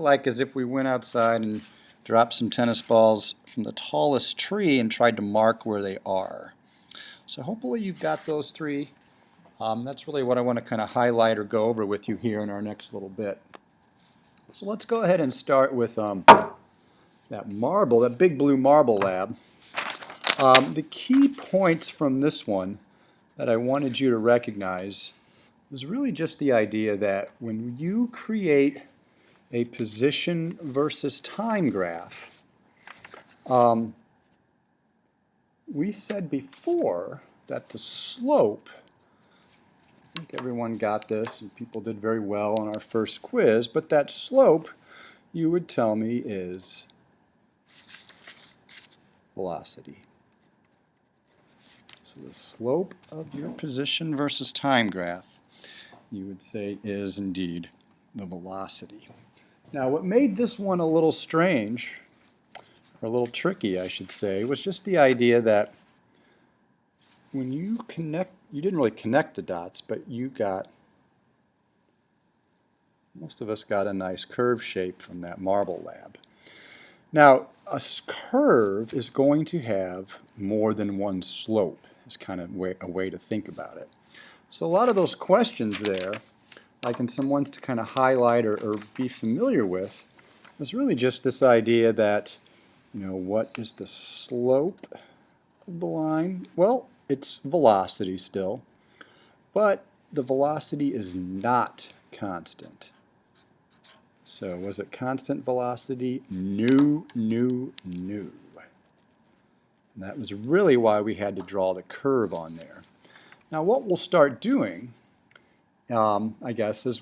Like as if we went outside and dropped some tennis balls from the tallest tree and tried to mark where they are. So hopefully you've got those three. That's really what I want to kind of highlight or go over with you here in our next little bit. So let's go ahead and start with that marble, that big blue marble lab. The key points from this one that I wanted you to recognize was really just the idea that when you create a position versus time graph, we said before that the slope, I think everyone got this and people did very well on our first quiz, but that slope you would tell me is velocity. So the slope of your position versus time graph, you would say, is indeed the velocity. Now what made this one a little strange, or a little tricky I should say, was just the idea that when you connect, you didn't really connect the dots, but you got, most of us got a nice curve shape from that marble lab. Now a curve is going to have more than one slope, is kind of a way to think about it. So a lot of those questions there, like in some ones to kind of highlight or be familiar with, was really just this idea that, you know, what is the slope of the line? Well, it's velocity still, but the velocity is not constant. So was it constant velocity? No. And that was really why we had to draw the curve on there. Now what we'll start doing, I guess, is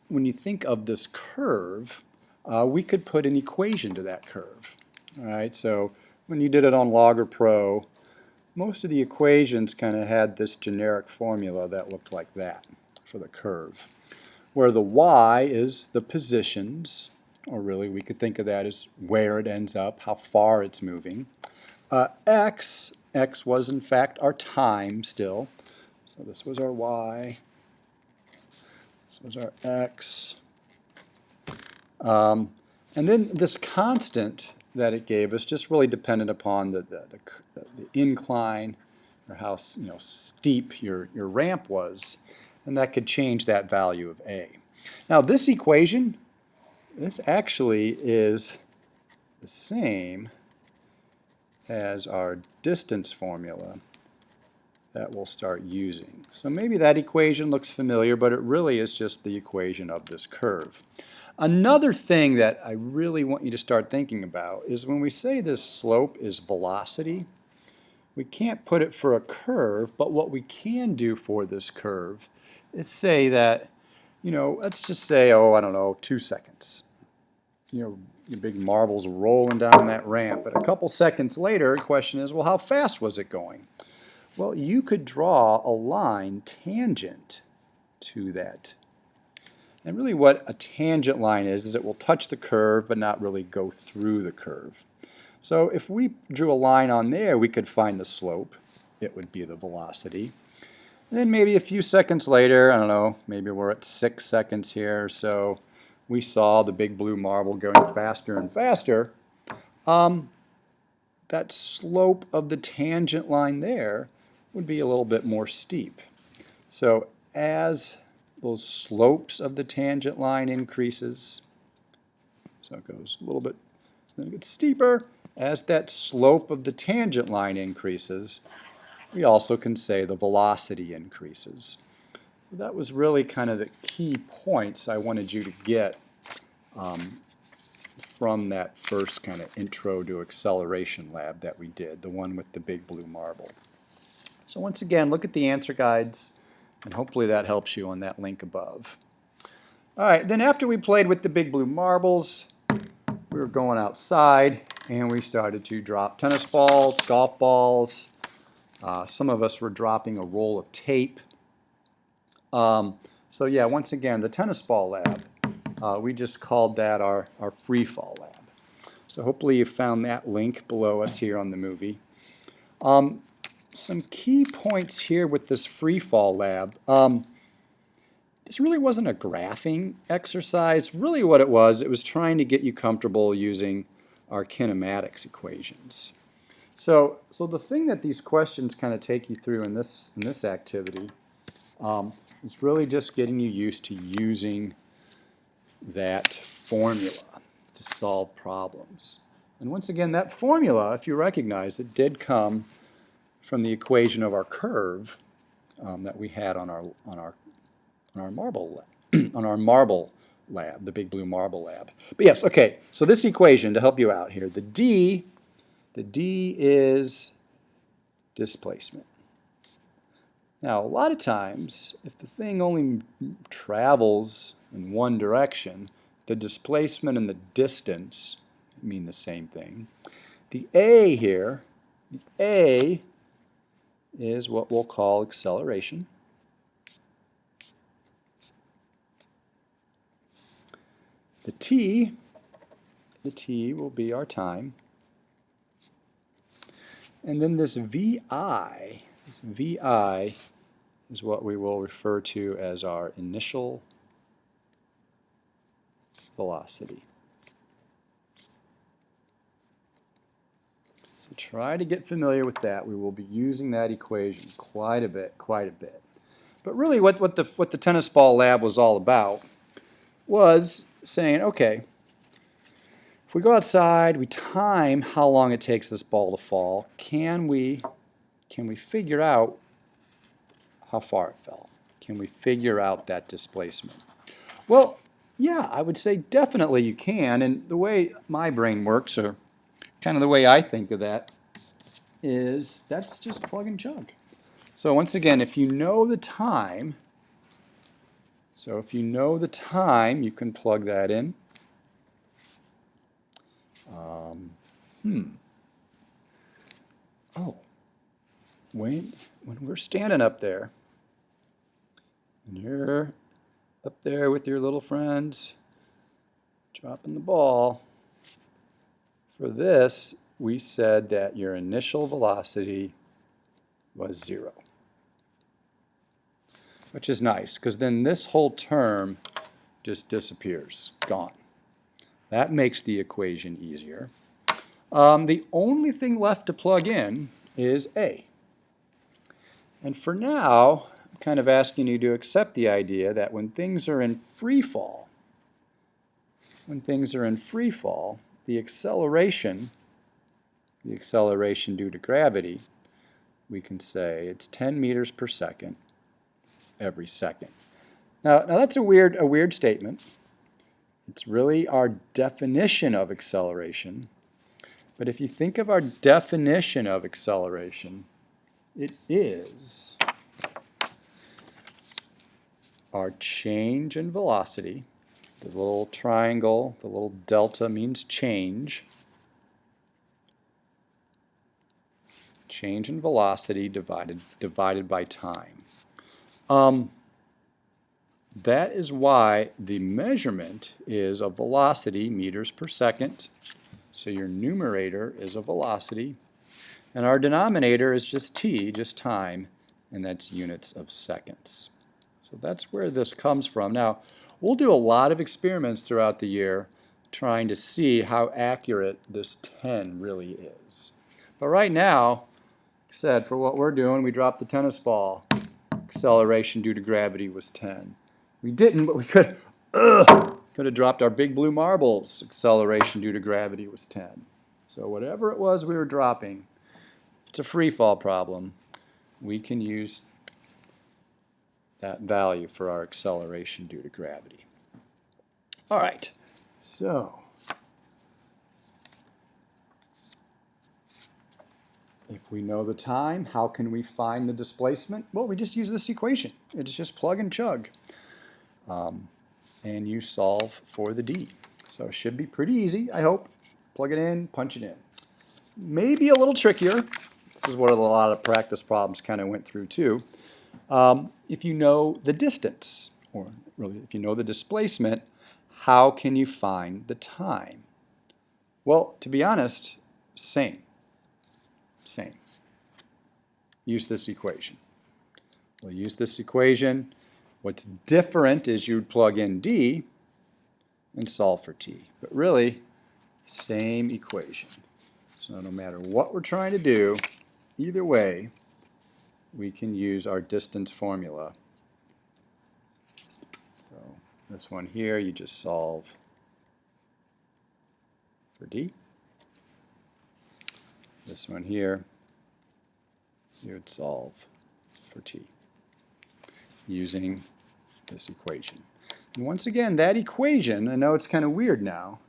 when you think of this curve, we could put an equation to that curve. All right, so when you did it on Log or Pro, most of the equations kind of had this generic formula that looked like that for the curve, where the y is the positions, or really we could think of that as where it ends up, how far it's moving. X was in fact our time still, so this was our y, this was our x. And then this constant that it gave us just really depended upon the incline, or how steep your ramp was, and that could change that value of a. Now this equation, this actually is the same as our distance formula that we'll start using. So maybe that equation looks familiar, but it really is just the equation of this curve. Another thing that I really want you to start thinking about is when we say this slope is velocity, we can't put it for a curve, but what we can do for this curve is say that, let's just say, I don't know, 2 seconds. Your big marble's rolling down that ramp, but a couple seconds later, the question is, well, how fast was it going? Well, you could draw a line tangent to that. And really what a tangent line is it will touch the curve but not really go through the curve. So if we drew a line on there, we could find the slope. It would be the velocity. And then maybe a few seconds later, I don't know, maybe we're at 6 seconds here, so we saw the big blue marble going faster and faster. That slope of the tangent line there would be a little bit more steep. So as those slopes of the tangent line increases, so it goes a little bit, then it gets steeper. As that slope of the tangent line increases, we also can say the velocity increases. So that was really kind of the key points I wanted you to get from that first kind of intro to acceleration lab that we did, the one with the big blue marble. So once again, look at the answer guides, and hopefully that helps you on that link above. All right, then after we played with the big blue marbles, we were going outside and we started to drop tennis balls, golf balls. Some of us were dropping a roll of tape. So yeah, once again, the tennis ball lab, we just called that our free fall lab. So hopefully you found that link below us here on the movie. Some key points here with this free fall lab. this really wasn't a graphing exercise. Really what it was trying to get you comfortable using our kinematics equations. So the thing that these questions kind of take you through in this activity is really just getting you used to using that formula to solve problems. And once again, that formula, if you recognize, it did come from the equation of our curve that we had on our marble on our marble lab, the big blue marble lab. But yes, okay. So this equation to help you out here, the d is displacement. Now, a lot of times, if the thing only travels in one direction, the displacement and the distance mean the same thing. The a here, the a is what we'll call acceleration. The t will be our time. And then this vi is what we will refer to as our initial velocity. So try to get familiar with that. We will be using that equation quite a bit. But really what the tennis ball lab was all about was saying, okay, if we go outside, we time how long it takes this ball to fall, can we figure out how far it fell? Can we figure out that displacement? Well, yeah, I would say definitely you can, and the way my brain works, or kind of the way I think of that, is that's just plug and chug. So once again, if you know the time, you can plug that in. Oh, when we're standing up there, and you're up there with your little friends, dropping the ball, for this, we said that your initial velocity was 0. Which is nice, because then this whole term just disappears, gone. That makes the equation easier. The only thing left to plug in is A. And for now, I'm kind of asking you to accept the idea that when things are in free fall, the acceleration due to gravity, we can say it's 10 meters per second every second. Now that's a weird statement. It's really our definition of acceleration. But if you think of our definition of acceleration, it is our change in velocity. The little triangle, the little delta means change. Change in velocity divided by time. That is why the measurement is a velocity, meters per second. So your numerator is a velocity. And our denominator is just t, just time, and that's units of seconds. So that's where this comes from. Now, we'll do a lot of experiments throughout the year trying to see how accurate this 10 really is. But right now, like I said, for what we're doing, we dropped the tennis ball. Acceleration due to gravity was 10. We didn't, but we could have dropped our big blue marbles. Acceleration due to gravity was 10. So whatever it was we were dropping, if it's a free fall problem, we can use that value for our acceleration due to gravity. All right, so if we know the time, how can we find the displacement? Well, we just use this equation. It's just plug and chug. And you solve for the d. So it should be pretty easy, I hope. Plug it in, punch it in. Maybe a little trickier. This is what a lot of practice problems kind of went through too. If you know the distance, or really if you know the displacement, how can you find the time? Well, to be honest, same. Use this equation. We'll use this equation. What's different is you'd plug in d and solve for t. But really, same equation. So no matter what we're trying to do, either way, we can use our distance formula. So this one here, you just solve for d. This one here, you would solve for t using this equation. And once again, that equation, I know it's kind of weird now,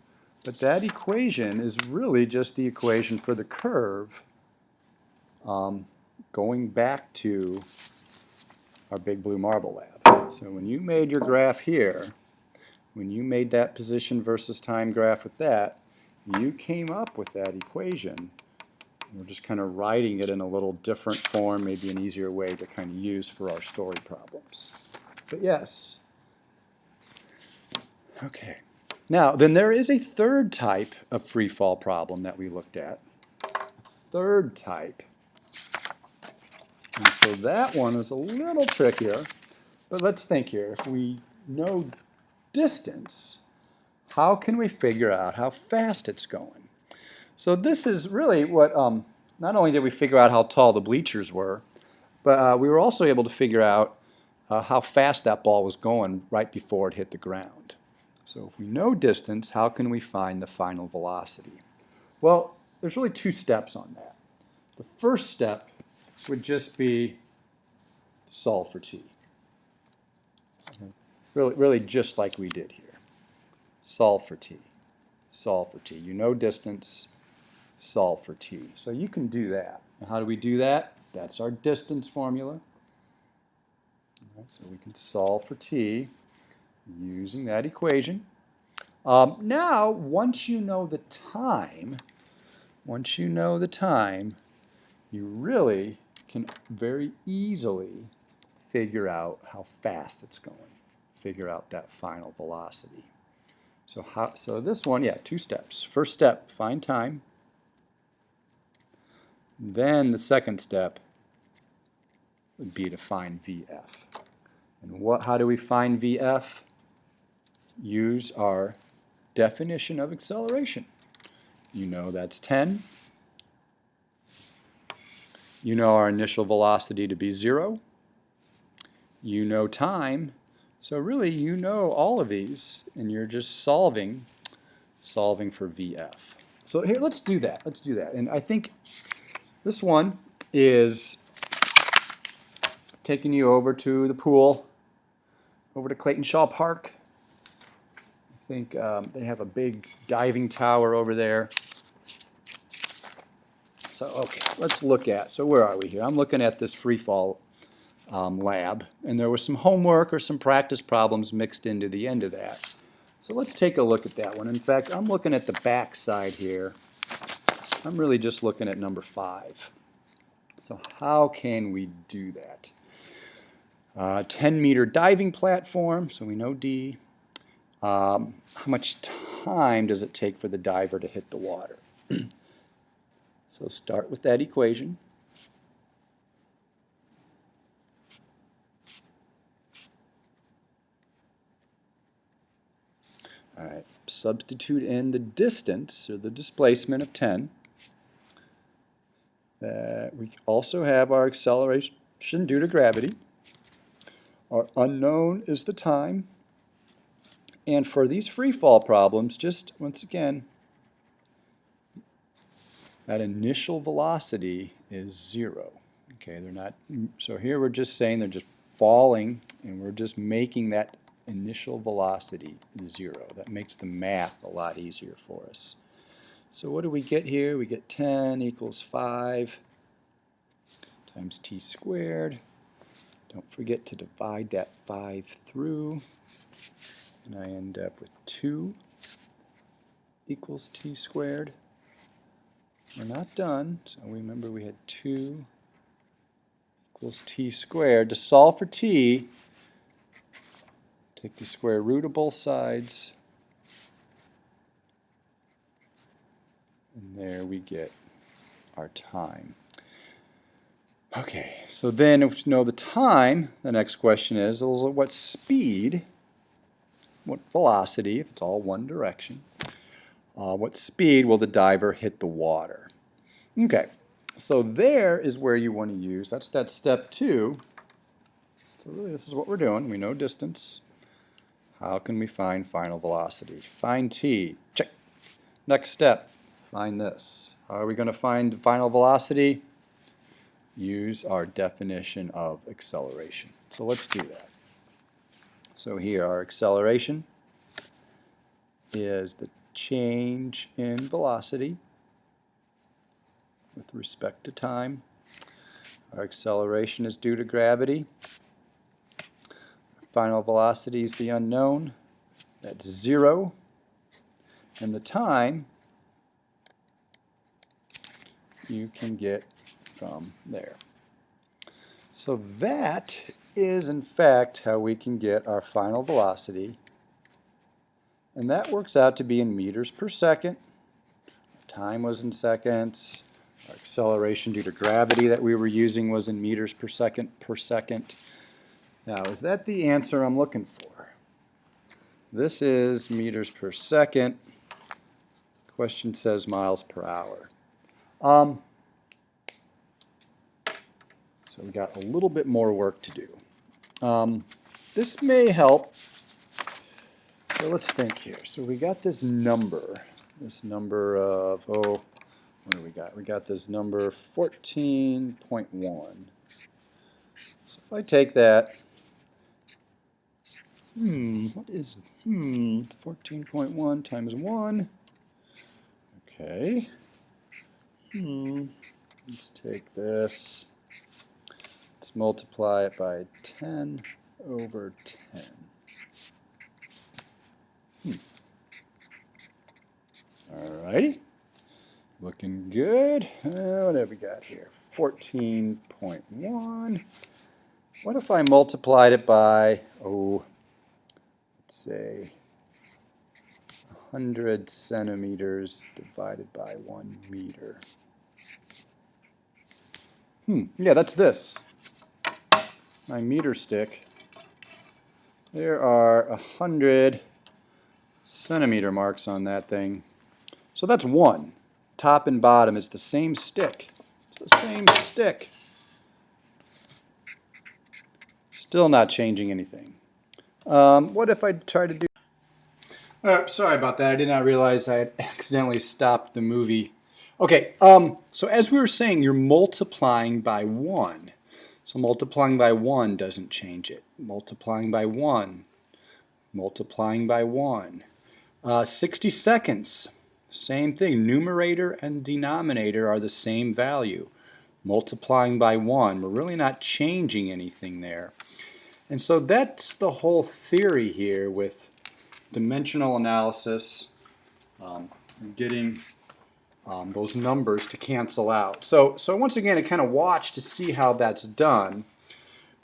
but that equation is really just the equation for the curve going back to our Big Blue Marble lab. So when you made your graph here, when you made that position versus time graph with that, you came up with that equation. We're just kind of writing it in a little different form, maybe an easier way to kind of use for our story problems. But yes. Okay. Now, then there is a third type of free fall problem that we looked at. Third type. And so that one is a little trickier, but let's think here. If we know distance, how can we figure out how fast it's going? So this is really what, not only did we figure out how tall the bleachers were, but we were also able to figure out how fast that ball was going right before it hit the ground. So if we know distance, how can we find the final velocity? Well, there's really two steps on that. The first step would just be solve for t. Really just like we did here. Solve for t. Solve for t. You know distance, solve for t. So you can do that. And how do we do that? That's our distance formula. Right, so we can solve for t using that equation. Now, once you know the time, you really can very easily figure out how fast it's going. Figure out that final velocity. So this one, yeah, two steps. First step, find time. Then the second step would be to find VF. And how do we find VF? Use our definition of acceleration. You know that's 10. You know our initial velocity to be 0. You know time. So really you know all of these and you're just solving for VF. So here, let's do that. Let's do that. And I think this one is taking you over to the pool, over to Clayton Shaw Park. I think they have a big diving tower over there. So, okay, let's look at, so where are we here? I'm looking at this free fall lab, and there was some homework or some practice problems mixed into the end of that. So let's take a look at that one. In fact, I'm looking at the back side here. I'm really just looking at number 5. So how can we do that? 10-meter diving platform, so we know D. How much time does it take for the diver to hit the water? So start with that equation. All right, substitute in the distance, or the displacement of 10. We also have our acceleration due to gravity. Our unknown is the time. And for these free fall problems, just once again, that initial velocity is 0. Okay, they're not, so here we're just saying they're just falling, and we're just making that initial velocity 0. That makes the math a lot easier for us. So what do we get here? We get 10 equals 5 times t squared. Don't forget to divide that 5 through, and I end up with 2 equals t squared. We're not done, so remember we had 2 equals t squared. To solve for t, take the square root of both sides, and there we get our time. Okay, so then if you know the time, the next question is, what speed, what velocity, if it's all one direction, what speed will the diver hit the water? Okay, so there is where you want to use, that's that step 2. So really this is what we're doing. We know distance. How can we find final velocity? Find t. Check. Next step, find this. How are we going to find final velocity? Use our definition of acceleration. So let's do that. So here our acceleration is the change in velocity with respect to time. Our acceleration is due to gravity. Final velocity is the unknown. That's 0. And the time you can get from there. So that is in fact how we can get our final velocity. And that works out to be in meters per second. Time was in seconds. Our acceleration due to gravity that we were using was in meters per second per second. Now, is that the answer I'm looking for? This is meters per second. Question says miles per hour. So we got a little bit more work to do. This may help. So let's think here. So we got this number of, what do we got? We got this number 14.1. So if I take that, what is 14.1 times 1? Okay. Let's take this. Let's multiply it by 10 over 10. Alrighty. Looking good. What have we got here? 14.1. What if I multiplied it by, let's say 100 centimeters divided by 1 meter? Yeah, that's this. My meter stick. There are 100 centimeter marks on that thing. So that's 1. Top and bottom is the same stick. It's the same stick. Still not changing anything. What if I try to do... sorry about that. I did not realize I had accidentally stopped the movie. Okay, so as we were saying, you're multiplying by 1. So multiplying by 1 doesn't change it. Multiplying by 1. Multiplying by 1. 60 seconds. Same thing. Numerator and denominator are the same value. Multiplying by 1. We're really not changing anything there. And so that's the whole theory here with dimensional analysis, getting those numbers to cancel out. So once again, I kind of watch to see how that's done.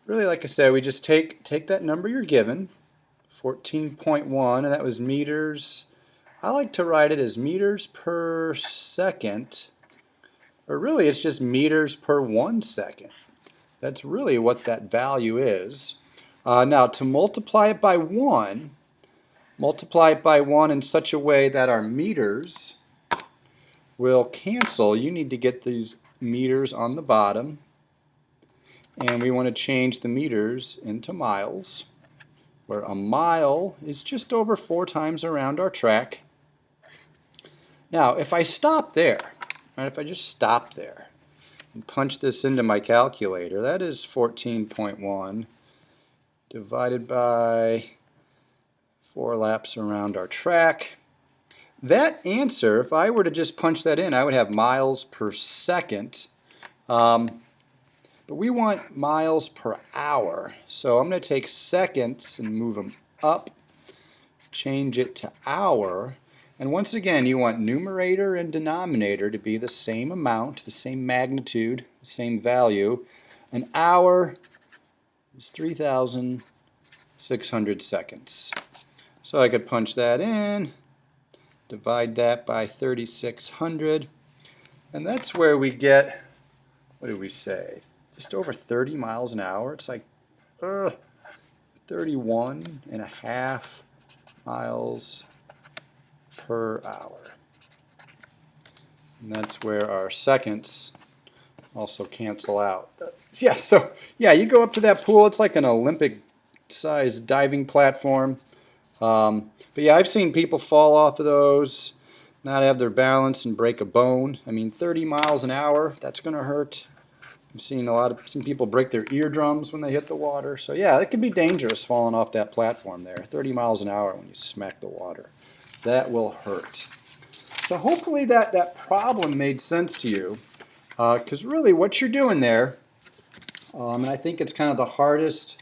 Really, like I said, we just take that number you're given, 14.1, and that was meters. I like to write it as meters per second, or really it's just meters per 1 second. That's really what that value is. Now to multiply it by 1, multiply it by 1 in such a way that our meters will cancel. You need to get these meters on the bottom, and we want to change the meters into miles, where a mile is just over 4 times around our track. Now if I stop there, right, if I just stop there and punch this into my calculator, that is 14.1 divided by 4 laps around our track. That answer, if I were to just punch that in, I would have miles per second. But we want miles per hour. So I'm going to take seconds and move them up, change it to hour. And once again, you want numerator and denominator to be the same amount, the same magnitude, the same value. An hour is 3,600 seconds. So I could punch that in, divide that by 3,600, and that's where we get, what do we say, just over 30 miles an hour. It's like 31.5 miles per hour. And that's where our seconds also cancel out. Yeah, so yeah, you go up to that pool. It's like an Olympic-sized diving platform. But yeah, I've seen people fall off of those, not have their balance, and break a bone. I mean, 30 miles an hour, that's going to hurt. I've seen seen people break their eardrums when they hit the water. So yeah, it can be dangerous falling off that platform there. 30 miles an hour when you smack the water. That will hurt. So hopefully that problem made sense to you. Because really what you're doing there, and I think it's kind of the hardest,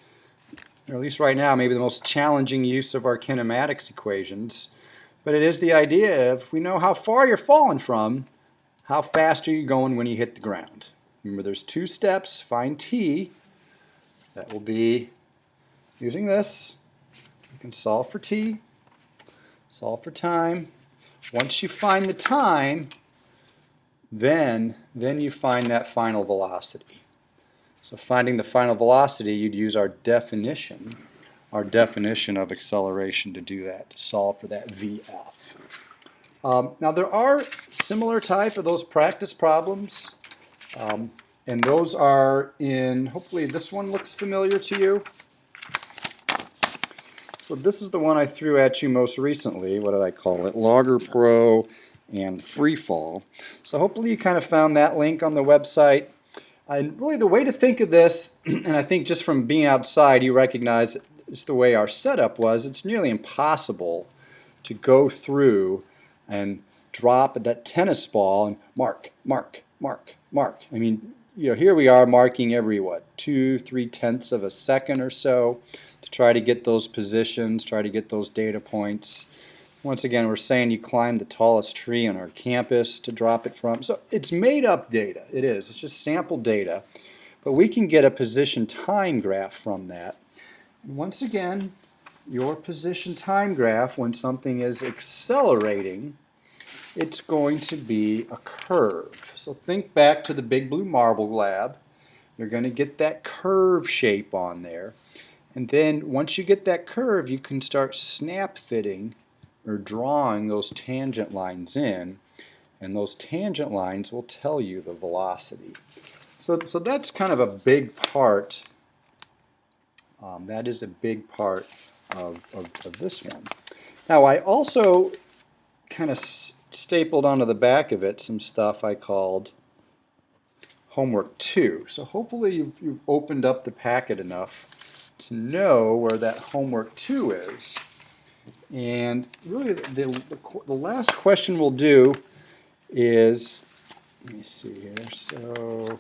or at least right now, maybe the most challenging use of our kinematics equations, but it is the idea of, if we know how far you're falling from, how fast are you going when you hit the ground? Remember, there's 2 steps. Find t. That will be using this. You can solve for t, solve for time. Once you find the time, then you find that final velocity. So finding the final velocity, you'd use our definition of acceleration to do that, to solve for that VF. Now there are similar type of those practice problems, and those are in, hopefully this one looks familiar to you. So this is the one I threw at you most recently. What did I call it? Logger Pro and Free Fall. So hopefully you kind of found that link on the website. And really the way to think of this, and I think just from being outside you recognize it's the way our setup was, it's nearly impossible to go through and drop that tennis ball and mark, mark, mark, mark. I mean, you know, here we are marking every, 2-3 tenths of a second or so to try to get those positions, try to get those data points. Once again, we're saying you climb the tallest tree on our campus to drop it from. So it's made up data. It is. It's just sample data. But we can get a position time graph from that. And once again, your position time graph, when something is accelerating, it's going to be a curve. So think back to the Big Blue Marble lab. You're going to get that curve shape on there. And then once you get that curve, you can start snap fitting or drawing those tangent lines in, and those tangent lines will tell you the velocity. So that's kind of a big part. That is a big part of this one. Now I also kind of stapled onto the back of it some stuff I called homework 2. So hopefully you've opened up the packet enough to know where that homework 2 is. And really the last question we'll do is, let me see here, so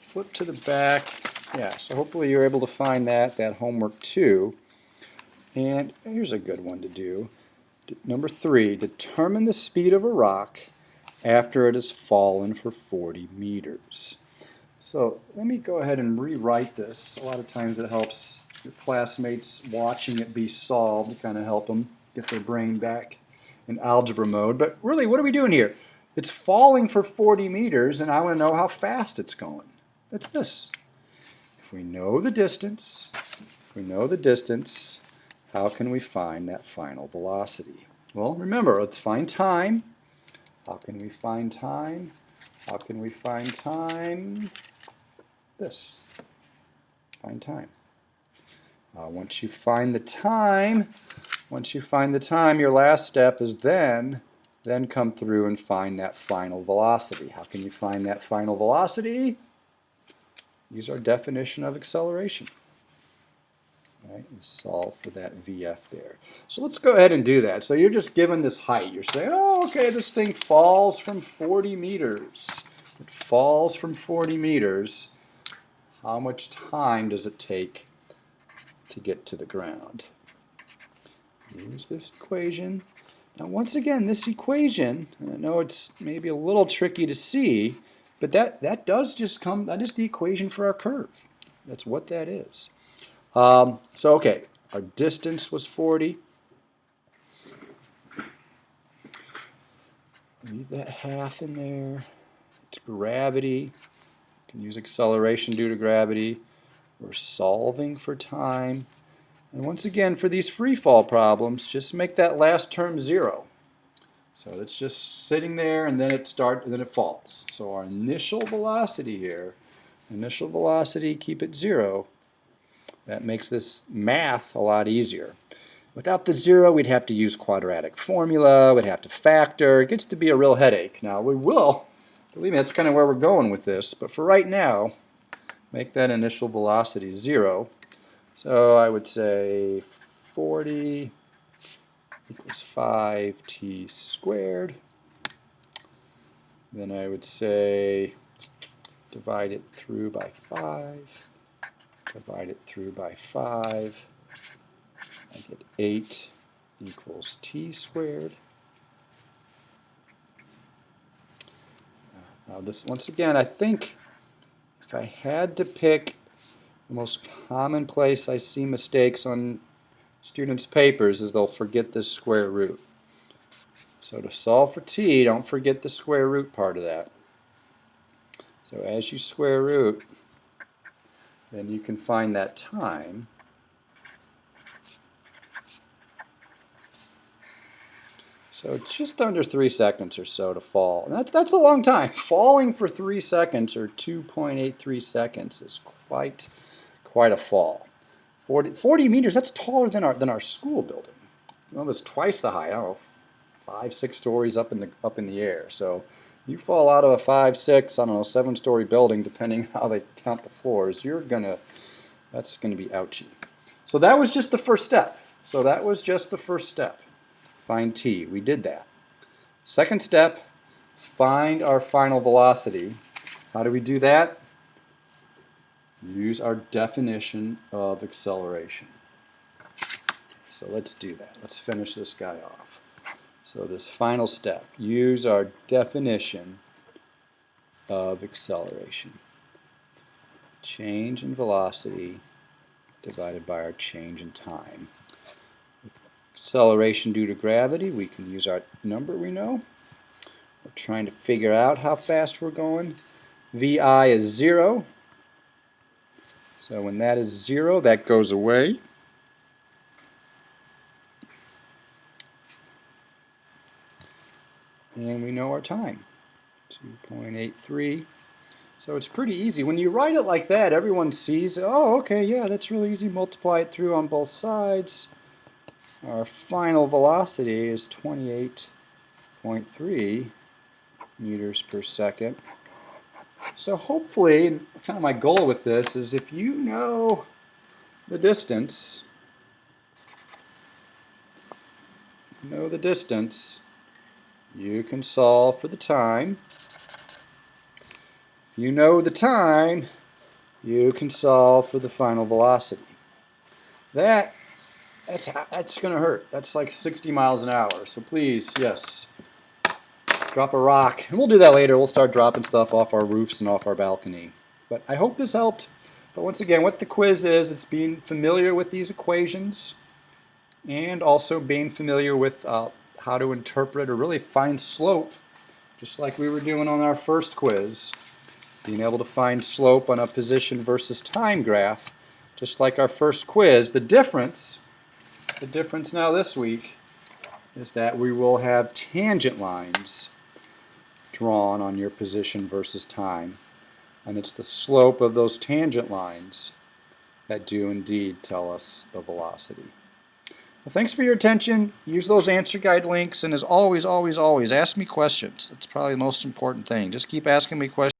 flip to the back. Yeah, so hopefully you're able to find that homework 2. And here's a good one to do. Number 3, determine the speed of a rock after it has fallen for 40 meters. So let me go ahead and rewrite this. A lot of times it helps your classmates watching it be solved to kind of help them get their brain back in algebra mode. But really, what are we doing here? It's falling for 40 meters, and I want to know how fast it's going. That's this. If we know the distance, how can we find that final velocity? Well, remember, let's find time. How can we find time? How can we find time? This. Find time. Once you find the time, your last step is then come through and find that final velocity. How can you find that final velocity? Use our definition of acceleration. Right, and solve for that VF there. So let's go ahead and do that. So you're just given this height. You're saying, oh, okay, this thing falls from 40 meters. It falls from 40 meters. How much time does it take to get to the ground? Use this equation. Now once again, this equation, and I know it's maybe a little tricky to see, but that is the equation for our curve. That's what that is. So okay, our distance was 40. Leave that half in there. It's gravity can use acceleration due to gravity. We're solving for time. And once again, for these free fall problems, just make that last term 0. So it's just sitting there, and then it falls. So our initial velocity here, initial velocity, keep it 0. That makes this math a lot easier. Without the 0, we'd have to use quadratic formula, we'd have to factor. It gets to be a real headache. Now we will, believe me, that's kind of where we're going with this, but for right now, make that initial velocity 0. So I would say 40 equals 5t squared. Then I would say divide it through by 5. Divide it through by 5. I get 8 equals t squared. Now this, once again, I think if I had to pick the most common place I see mistakes on students' papers is they'll forget the square root. So to solve for t, don't forget the square root part of that. So as you square root, then you can find that time. So it's just under 3 seconds or so to fall. And that's a long time. Falling for 3 seconds, or 2.83 seconds, is quite a fall. 40 meters, that's taller than our school building. Well, it's twice the height. I don't know, 5, 6 stories up in the air. So you fall out of a 5, 6, I don't know, 7-story building, depending how they count the floors, that's gonna be ouchy. So that was just the first step. Find t. We did that. Second step, find our final velocity. How do we do that? Use our definition of acceleration. So let's do that. Let's finish this guy off. So this final step, use our definition of acceleration. Change in velocity divided by our change in time. With acceleration due to gravity, we can use our number we know. We're trying to figure out how fast we're going. VI is 0. So when that is 0, that goes away. And we know our time, 2.83. So it's pretty easy. When you write it like that, everyone sees, oh, okay, yeah, that's really easy. Multiply it through on both sides. Our final velocity is 28.3 meters per second. So hopefully, kind of my goal with this is if you know the distance, you can solve for the time. If you know the time, you can solve for the final velocity. That's going to hurt. That's like 60 miles an hour. So please, yes, drop a rock. And we'll do that later. We'll start dropping stuff off our roofs and off our balcony. But I hope this helped. But once again, what the quiz is, it's being familiar with these equations and also being familiar with how to interpret or really find slope, just like we were doing on our first quiz. Being able to find slope on a position versus time graph, just like our first quiz. The difference now this week is that we will have tangent lines drawn on your position versus time. And it's the slope of those tangent lines that do indeed tell us the velocity. Well, thanks for your attention. Use those answer guide links, and as always, always, always, ask me questions. That's probably the most important thing. Just keep asking me questions.